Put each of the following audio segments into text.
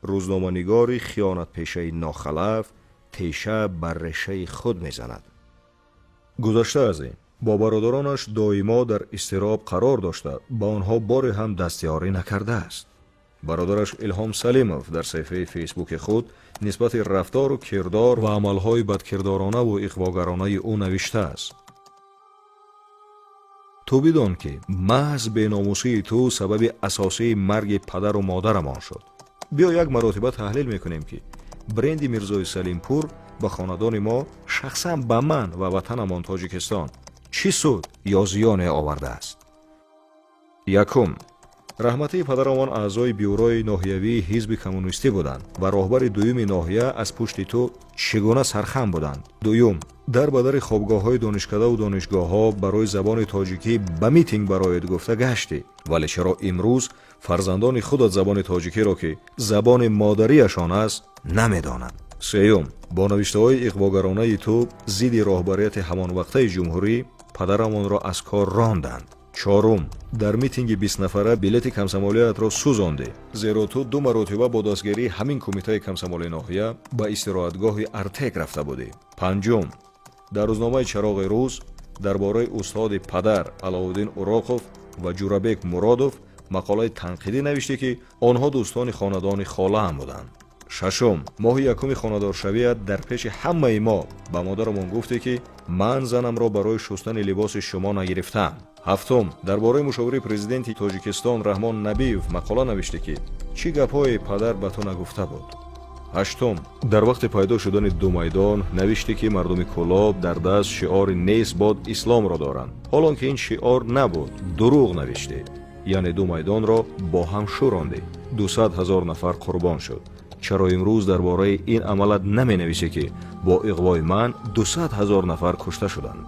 روزنامه‌نگاری خیانت پیشه ناخلف تیشه بر رشه خود میزند. گذشته از این با برادرانش دائما در اضطراب قرار داشته با آنها باری هم دستیاری نکرده است. برادرش الهام سلیمов در صفحه فیسبوک خود نسبت رفتار و کردار و عملهای بدکردارانه و اغواگرانه او نوشته است: تو بدان که محض بیناموسی تو سبب اساسی مرگ پدر و مادرمان شد. بیا یک مرتبه تحلیل میکنیم که برند میرزای سلیمپور به خاندان ما شخصا به من و وطنمان تاجیکستان چی سود یا زیان آورده است؟ یکم، رحمتی پدرمان اعضای بیوروی ناحیوی حزب کمونیستی بودند و راهبر دویم ناحیه از پشت تو چگونه سرخم بودند. دوم، در بدر خوابگاه‌های دانشکده و دانشگاه‌ها برای زبان تاجیکی به میتینگ برایت گفته گشتی، ولی چرا امروز فرزندان خودت زبان تاجیکی را که زبان مادریشان است نمیدانند؟ سوم، با نوشته‌های اغواگرانه تو ضد راهبریت همان وقته جمهوری پدرمان را از کار راندند. چهارم، در میتینگ 20 نفره بلیت کمسمالیت را سوزاندی، زیرا تو 2 مرتبه با دستگیری همین کمیته کمسمالی ناحیه به استراحتگاه ارتک رفته بودی. پنجم، در روزنامه چراغ روز درباره استاد پدر علاءالدین اوراقوف و جورابک مرادوف مقاله تنقیدی نوشته که آنها دوستان خاندان خاله هم بودند. ششم، ماه یکم خانه‌دارشویت در پیش همه ما به مادرمان گفته که من زنم را برای شستن لباس شما نگرفتم. هفتم، درباره مشاور پرزیدنت تاجیکستان رحمان نبیوف مقاله نوشته که چی گپ‌های پدر به تو نگفته بود. هشتم، در وقت پیدا شدن دو میدان نوشته که مردم کلاب در دست شعار نیست باد اسلام را دارند، حالان که این شعار نبود. دروغ نوشته، یعنی دو میدان را با هم شورانده، 200,000 نفر قربان شد. چرا امروز درباره این عملت نمی نویسه که با اغوای من 200,000 نفر کشته شدند؟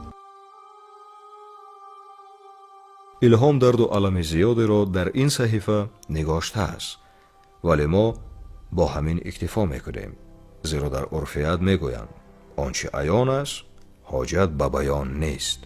الهام درد و علم زیادی را در این صحیفه نگاشته است، ولی ما با همین اکتفا میکنیم، زیرا در عرفیت میگویند آنچه عیان است حاجت به بیان نیست.